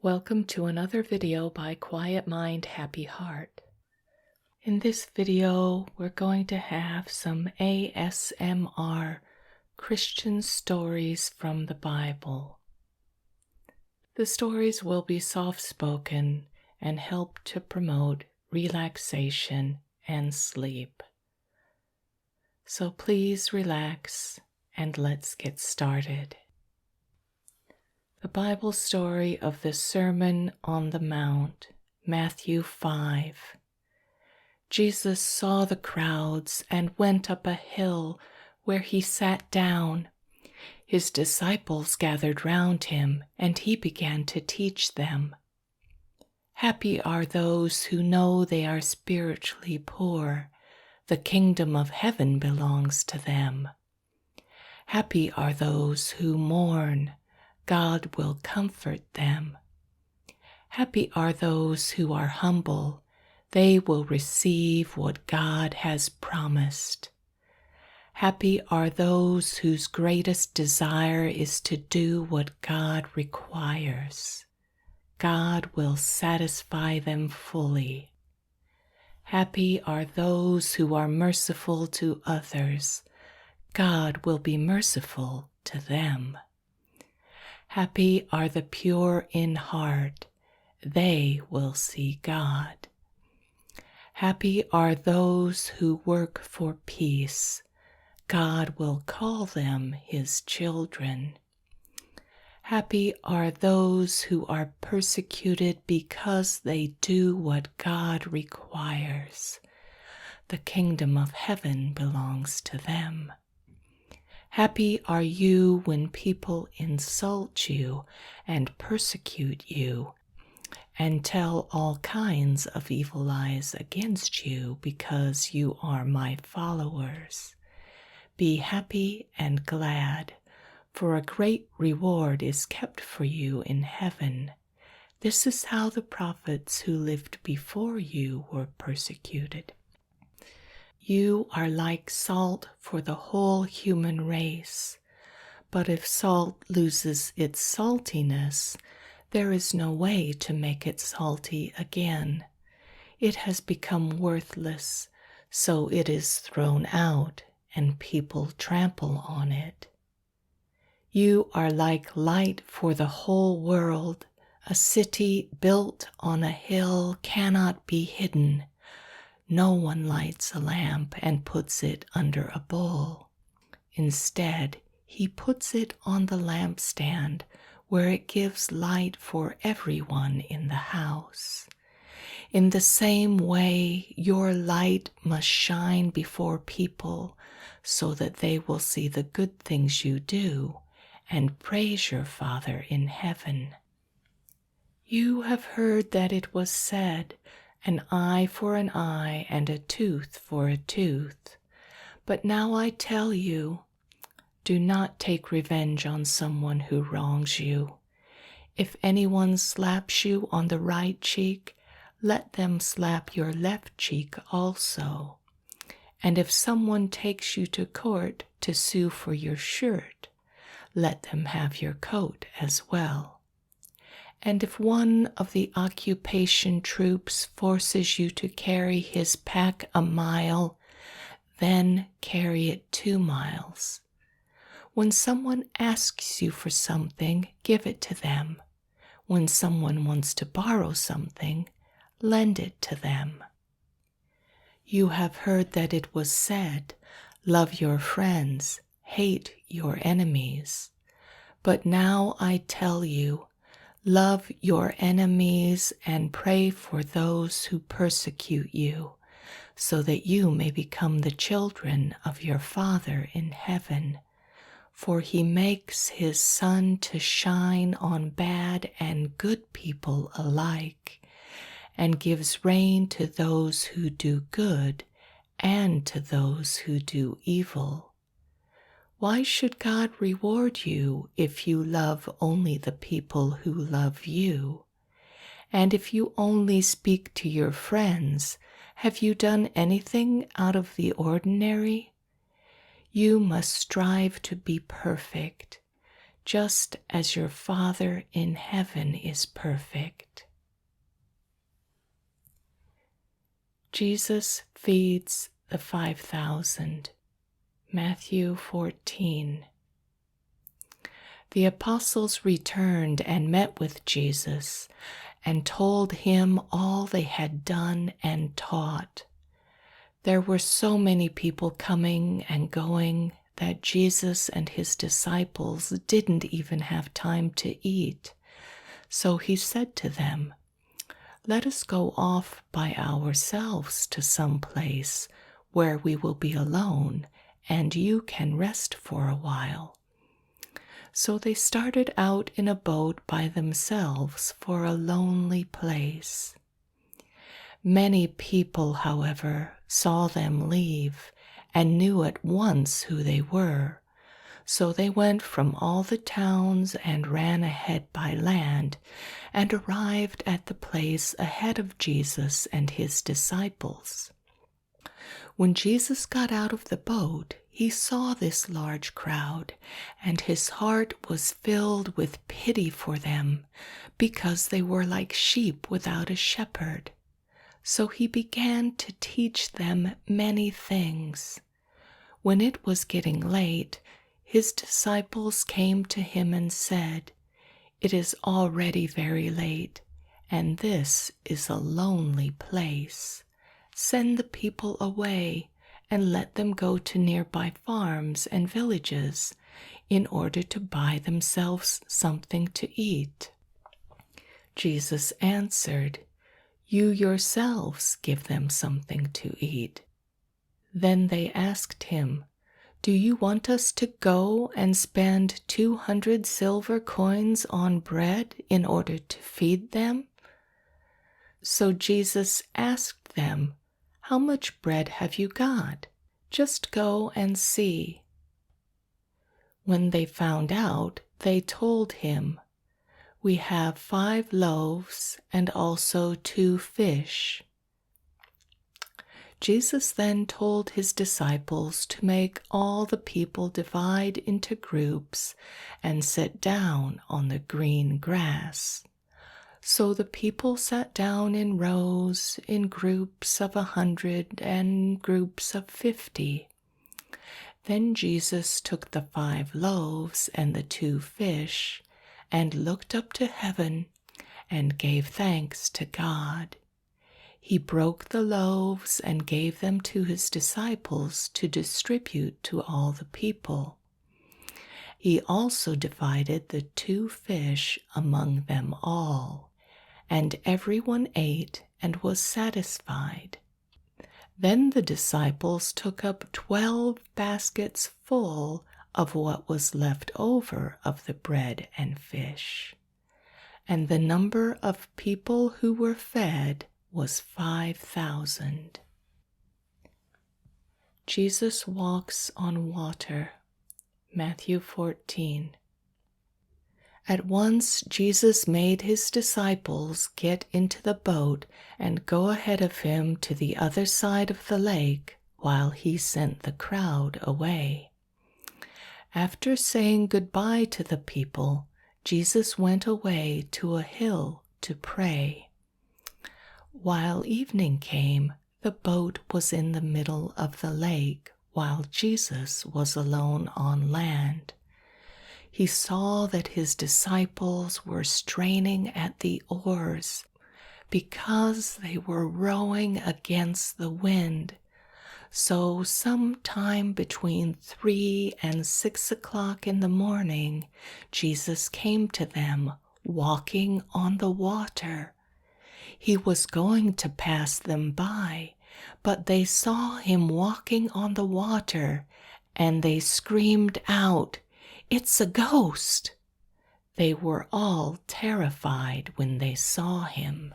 Welcome to another video by Quiet Mind, Happy Heart. In this video, we're going to have some ASMR Christian stories from the Bible. The stories will be soft-spoken and help to promote relaxation and sleep. So please relax and let's get started. The Bible story of the Sermon on the Mount, Matthew 5. Jesus saw the crowds and went up a hill where he sat down. His disciples gathered round him, and he began to teach them. Happy are those who know they are spiritually poor. The kingdom of heaven belongs to them. Happy are those who mourn. God will comfort them. Happy are those who are humble. They will receive what God has promised. Happy are those whose greatest desire is to do what God requires. God will satisfy them fully. Happy are those who are merciful to others. God will be merciful to them. Happy are the pure in heart. They will see God. Happy are those who work for peace. God will call them his children. Happy are those who are persecuted because they do what God requires. The kingdom of heaven belongs to them. Happy are you when people insult you and persecute you and tell all kinds of evil lies against you because you are my followers. Be happy and glad, for a great reward is kept for you in heaven. This is how the prophets who lived before you were persecuted. You are like salt for the whole human race. But if salt loses its saltiness, there is no way to make it salty again. It has become worthless, so it is thrown out, and people trample on it. You are like light for the whole world. A city built on a hill cannot be hidden. No one lights a lamp and puts it under a bowl. Instead, he puts it on the lampstand, where it gives light for everyone in the house. In the same way, your light must shine before people, so that they will see the good things you do and praise your Father in heaven. You have heard that it was said, an eye for an eye and a tooth for a tooth. But now I tell you, do not take revenge on someone who wrongs you. If anyone slaps you on the right cheek, let them slap your left cheek also. And if someone takes you to court to sue for your shirt, let them have your coat as well. And if one of the occupation troops forces you to carry his pack a mile, then carry it 2 miles. When someone asks you for something, give it to them. When someone wants to borrow something, lend it to them. You have heard that it was said, love your friends, hate your enemies. But now I tell you, love your enemies and pray for those who persecute you, so that you may become the children of your Father in heaven. For he makes his sun to shine on bad and good people alike, and gives rain to those who do good and to those who do evil. Why should God reward you if you love only the people who love you? And if you only speak to your friends, have you done anything out of the ordinary? You must strive to be perfect. just as your Father in heaven is perfect. Jesus feeds the 5,000. Matthew 14. The apostles returned and met with Jesus and told him all they had done and taught. There were so many people coming and going that Jesus and his disciples didn't even have time to eat. So he said to them, "Let us go off by ourselves to some place where we will be alone, and you can rest for a while." So they started out in a boat by themselves for a lonely place. Many people, however, saw them leave and knew at once who they were. So they went from all the towns and ran ahead by land and arrived at the place ahead of Jesus and his disciples. When Jesus got out of the boat, he saw this large crowd, and his heart was filled with pity for them, because they were like sheep without a shepherd. So he began to teach them many things. When it was getting late, his disciples came to him and said, "It is already very late, and this is a lonely place. Send the people away and let them go to nearby farms and villages in order to buy themselves something to eat." Jesus answered, "You yourselves give them something to eat." Then they asked him, "Do you want us to go and spend 200 silver coins on bread in order to feed them?" So Jesus asked them, "How much bread have you got? Just go and see." When they found out, they told him, "We have 5 loaves and also 2 fish." Jesus then told his disciples to make all the people divide into groups and sit down on the green grass. So the people sat down in rows, in groups of 100 and groups of 50. Then Jesus took the 5 loaves and the 2 fish and looked up to heaven and gave thanks to God. He broke the loaves and gave them to his disciples to distribute to all the people. He also divided the 2 fish among them all, and everyone ate and was satisfied. Then the disciples took up 12 baskets full of what was left over of the bread and fish. And the number of people who were fed was 5,000. Jesus walks on water. Matthew 14. At once Jesus made his disciples get into the boat and go ahead of him to the other side of the lake while he sent the crowd away. After saying goodbye to the people, Jesus went away to a hill to pray. While evening came, the boat was in the middle of the lake while Jesus was alone on land. He saw that his disciples were straining at the oars because they were rowing against the wind. So sometime between 3 and 6 o'clock in the morning, Jesus came to them walking on the water. He was going to pass them by, but they saw him walking on the water, and they screamed out, "It's a ghost!" They were all terrified when they saw him.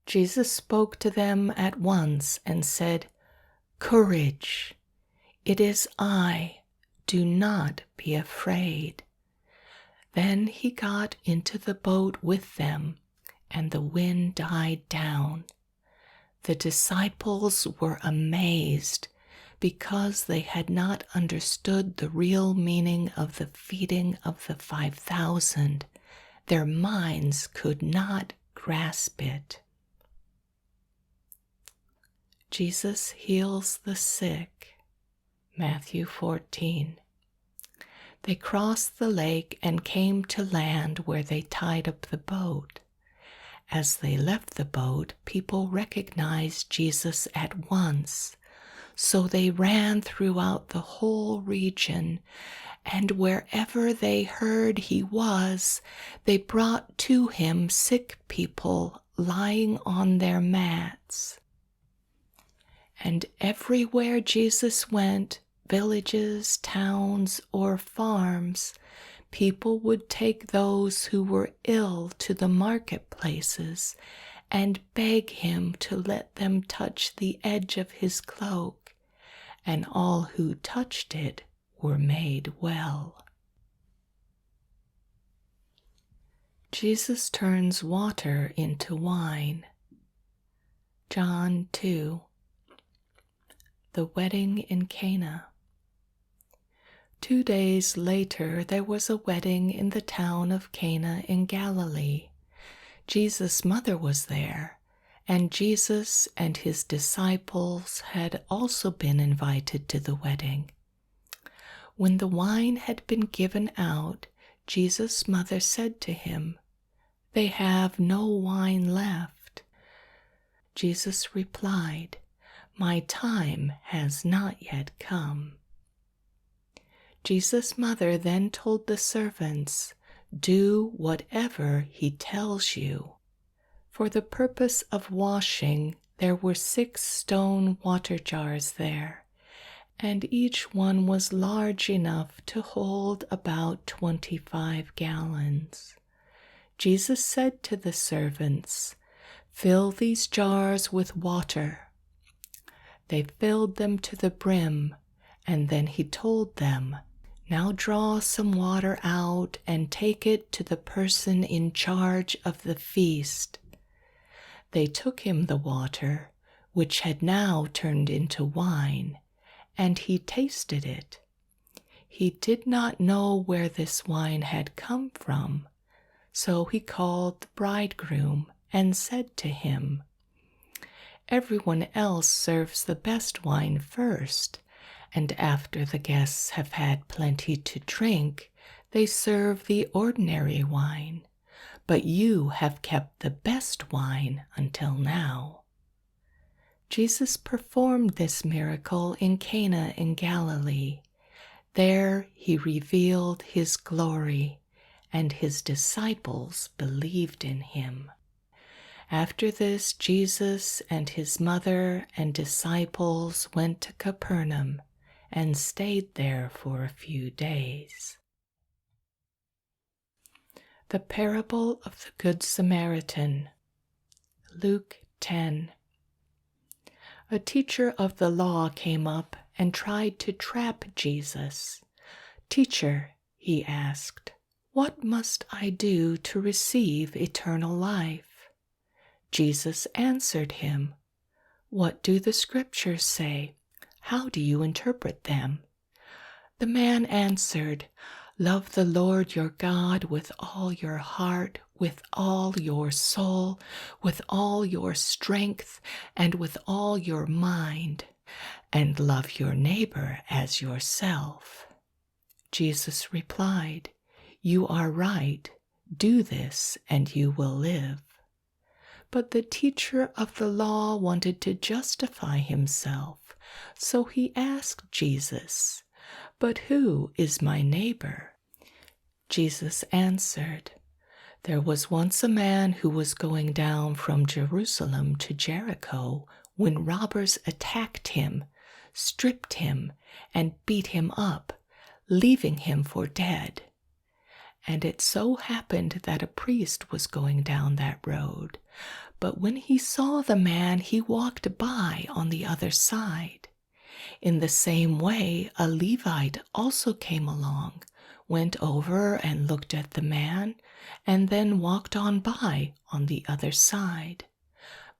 Jesus spoke to them at once and said, "Courage! It is I. Do not be afraid." Then he got into the boat with them, and the wind died down. The disciples were amazed because they had not understood the real meaning of the feeding of the 5,000, their minds could not grasp it. Jesus heals the sick. Matthew 14. They crossed the lake and came to land where they tied up the boat. As they left the boat, people recognized Jesus at once. So they ran throughout the whole region, and wherever they heard he was, they brought to him sick people lying on their mats. And everywhere Jesus went, villages, towns, or farms, people would take those who were ill to the marketplaces and beg him to let them touch the edge of his cloak, and all who touched it were made well. Jesus turns water into wine. John 2. The wedding in Cana. 2 days later, there was a wedding in the town of Cana in Galilee. Jesus' mother was there, and Jesus and his disciples had also been invited to the wedding. When the wine had been given out, Jesus' mother said to him, "They have no wine left." Jesus replied, "My time has not yet come." Jesus' mother then told the servants, "Do whatever he tells you." For the purpose of washing, there were 6 stone water jars there, and each one was large enough to hold about 25 gallons. Jesus said to the servants, "Fill these jars with water." They filled them to the brim, and then he told them, "Now draw some water out and take it to the person in charge of the feast." They took him the water, which had now turned into wine, and he tasted it. He did not know where this wine had come from, so he called the bridegroom and said to him, "Everyone else serves the best wine first, and after the guests have had plenty to drink, they serve the ordinary wine. But you have kept the best wine until now." Jesus performed this miracle in Cana in Galilee. There he revealed his glory, and his disciples believed in him. After this, Jesus and his mother and disciples went to Capernaum and stayed there for a few days. The parable of the Good Samaritan. Luke 10. A teacher of the law came up and tried to trap Jesus. "Teacher," he asked, "what must I do to receive eternal life?" Jesus answered him, "What do the Scriptures say? How do you interpret them?" The man answered, "Love the Lord your God with all your heart, with all your soul, with all your strength, and with all your mind, and love your neighbor as yourself." Jesus replied, "You are right. Do this, and you will live." But the teacher of the law wanted to justify himself, so he asked Jesus, "But who is my neighbor?" Jesus answered, "There was once a man who was going down from Jerusalem to Jericho when robbers attacked him, stripped him, and beat him up, leaving him for dead. And it so happened that a priest was going down that road, but when he saw the man, he walked by on the other side. In the same way, a Levite also came along, went over and looked at the man, and then walked on by on the other side.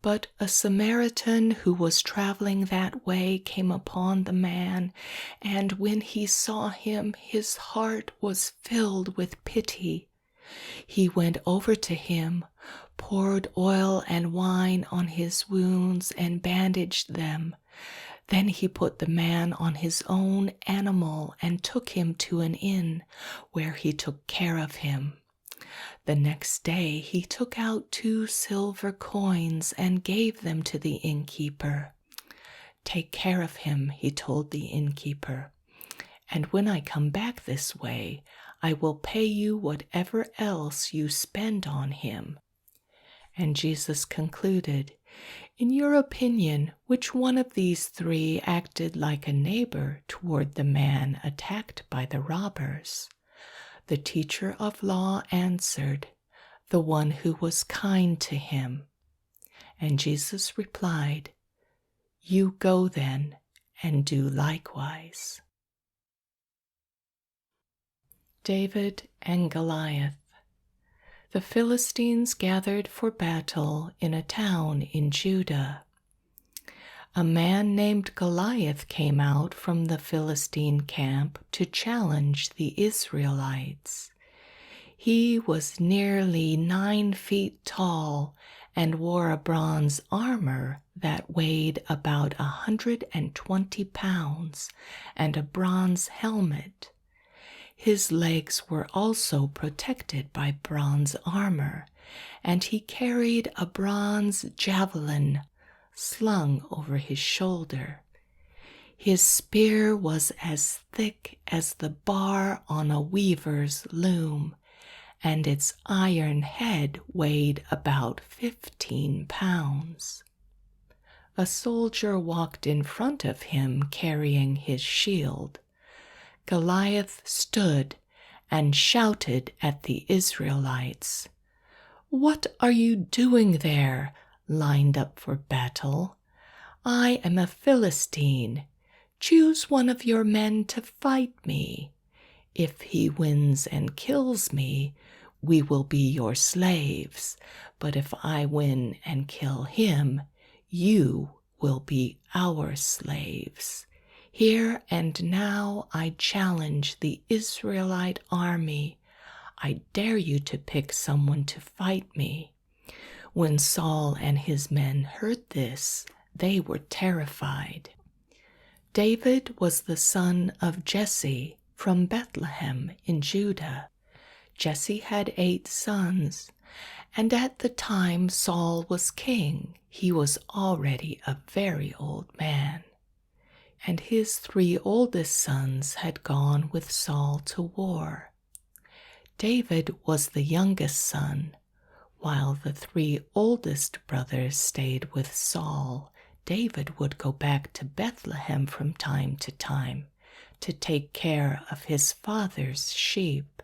But a Samaritan who was traveling that way came upon the man, and when he saw him, his heart was filled with pity. He went over to him, poured oil and wine on his wounds, and bandaged them. Then he put the man on his own animal and took him to an inn, where he took care of him. The next day he took out 2 silver coins and gave them to the innkeeper. "Take care of him," he told the innkeeper, "and when I come back this way, I will pay you whatever else you spend on him." And Jesus concluded, "In your opinion, which one of these 3 acted like a neighbor toward the man attacked by the robbers?" The teacher of law answered, "The one who was kind to him." And Jesus replied, "You go then and do likewise." David and Goliath. The Philistines gathered for battle in a town in Judah. A man named Goliath came out from the Philistine camp to challenge the Israelites. He was nearly 9 feet tall and wore a bronze armor that weighed about 120 pounds and a bronze helmet. His legs were also protected by bronze armor, and he carried a bronze javelin slung over his shoulder. His spear was as thick as the bar on a weaver's loom, and its iron head weighed about 15 pounds. A soldier walked in front of him carrying his shield. Goliath stood and shouted at the Israelites, "What are you doing there, lined up for battle? I am a Philistine. Choose one of your men to fight me. If he wins and kills me, we will be your slaves. But if I win and kill him, you will be our slaves. Here and now I challenge the Israelite army. I dare you to pick someone to fight me." When Saul and his men heard this, they were terrified. David was the son of Jesse from Bethlehem in Judah. Jesse had 8 sons, and at the time Saul was king, he was already a very old man. And his 3 oldest sons had gone with Saul to war. David was the youngest son, while the 3 oldest brothers stayed with Saul. David would go back to Bethlehem from time to time to take care of his father's sheep.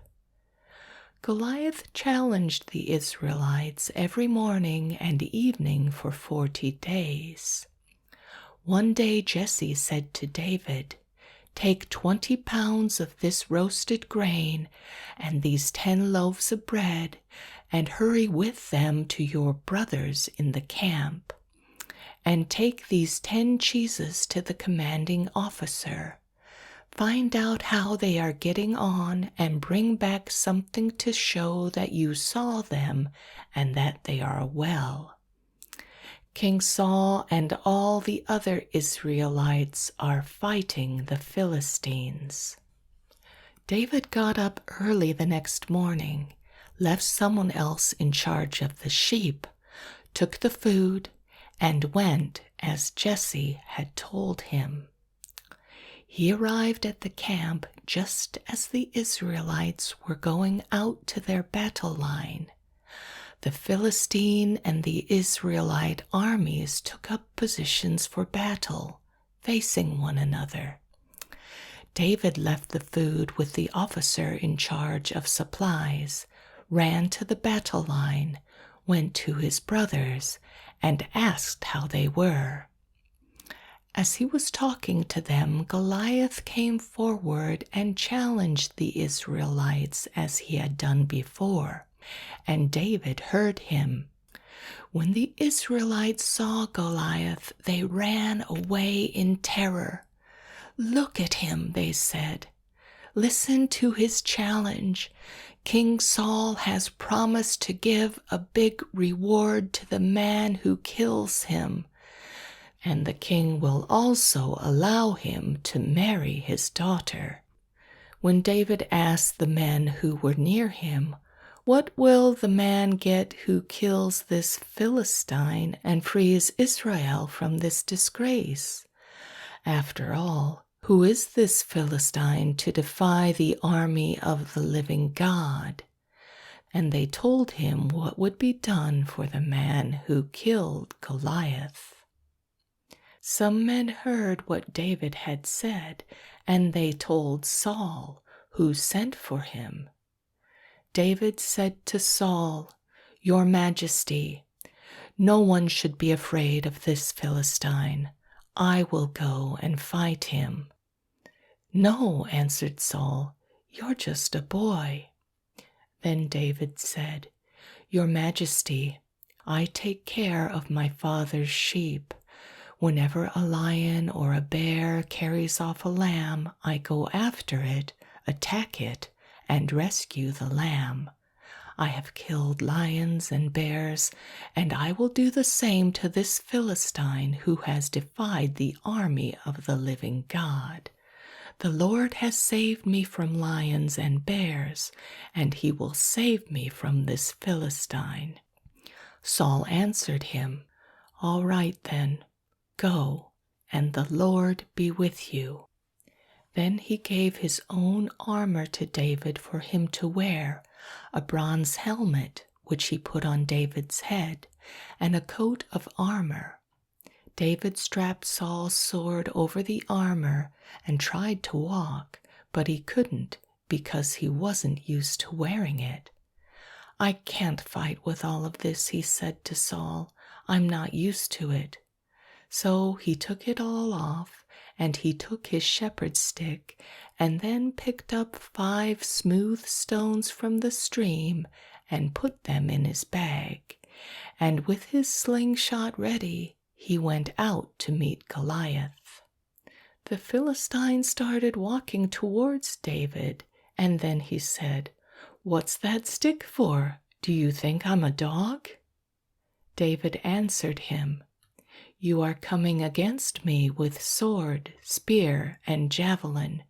Goliath challenged the Israelites every morning and evening for 40 days. One day Jesse said to David, "Take 20 pounds of this roasted grain and these 10 loaves of bread, and hurry with them to your brothers in the camp. And take these 10 cheeses to the commanding officer. Find out how they are getting on and bring back something to show that you saw them and that they are well. King Saul and all the other Israelites are fighting the Philistines." David got up early the next morning, left someone else in charge of the sheep, took the food, and went as Jesse had told him. He arrived at the camp just as the Israelites were going out to their battle line. The Philistine and the Israelite armies took up positions for battle, facing one another. David left the food with the officer in charge of supplies, ran to the battle line, went to his brothers, and asked how they were. As he was talking to them, Goliath came forward and challenged the Israelites as he had done before, and David heard him. When the Israelites saw Goliath, they ran away in terror. "Look at him," they said. "Listen to his challenge. King Saul has promised to give a big reward to the man who kills him, and the king will also allow him to marry his daughter." When David asked the men who were near him, "What will the man get who kills this Philistine and frees Israel from this disgrace? After all, who is this Philistine to defy the army of the living God?" And they told him what would be done for the man who killed Goliath. Some men heard what David had said, and they told Saul, who sent for him. David said to Saul, "Your Majesty, no one should be afraid of this Philistine. I will go and fight him." "No," answered Saul, "you're just a boy." Then David said, "Your Majesty, I take care of my father's sheep. Whenever a lion or a bear carries off a lamb, I go after it, attack it, and rescue the lamb. I have killed lions and bears, and I will do the same to this Philistine who has defied the army of the living God. The Lord has saved me from lions and bears, and he will save me from this Philistine." Saul answered him, "All right then, go, and the Lord be with you." Then he gave his own armor to David for him to wear, a bronze helmet which he put on David's head, and a coat of armor. David strapped Saul's sword over the armor and tried to walk, but he couldn't because he wasn't used to wearing it. "I can't fight with all of this," he said to Saul. "I'm not used to it." So he took it all off, and he took his shepherd's stick, and then picked up 5 smooth stones from the stream and put them in his bag. And with his slingshot ready, he went out to meet Goliath. The Philistine started walking towards David, and then he said, "What's that stick for? Do you think I'm a dog?" David answered him, "You are coming against me with sword, spear, and javelin,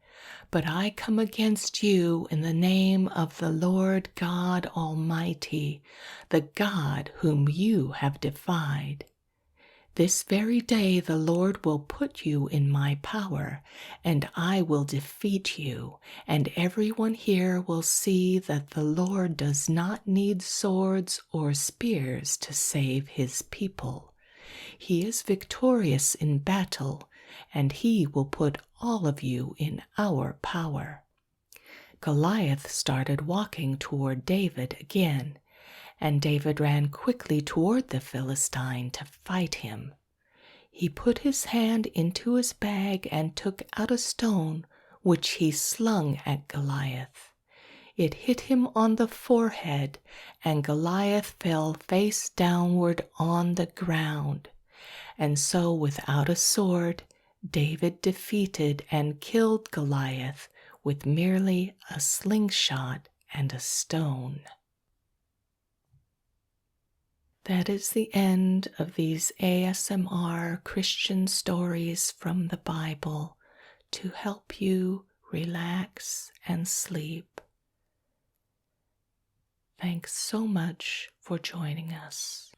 but I come against you in the name of the Lord God Almighty, the God whom you have defied. This very day the Lord will put you in my power, and I will defeat you, and everyone here will see that the Lord does not need swords or spears to save his people. He is victorious in battle, and he will put all of you in our power." Goliath started walking toward David again, and David ran quickly toward the Philistine to fight him. He put his hand into his bag and took out a stone, which he slung at Goliath. It hit him on the forehead, and Goliath fell face downward on the ground. And so, without a sword, David defeated and killed Goliath with merely a slingshot and a stone. That is the end of these ASMR Christian stories from the Bible to help you relax and sleep. Thanks so much for joining us.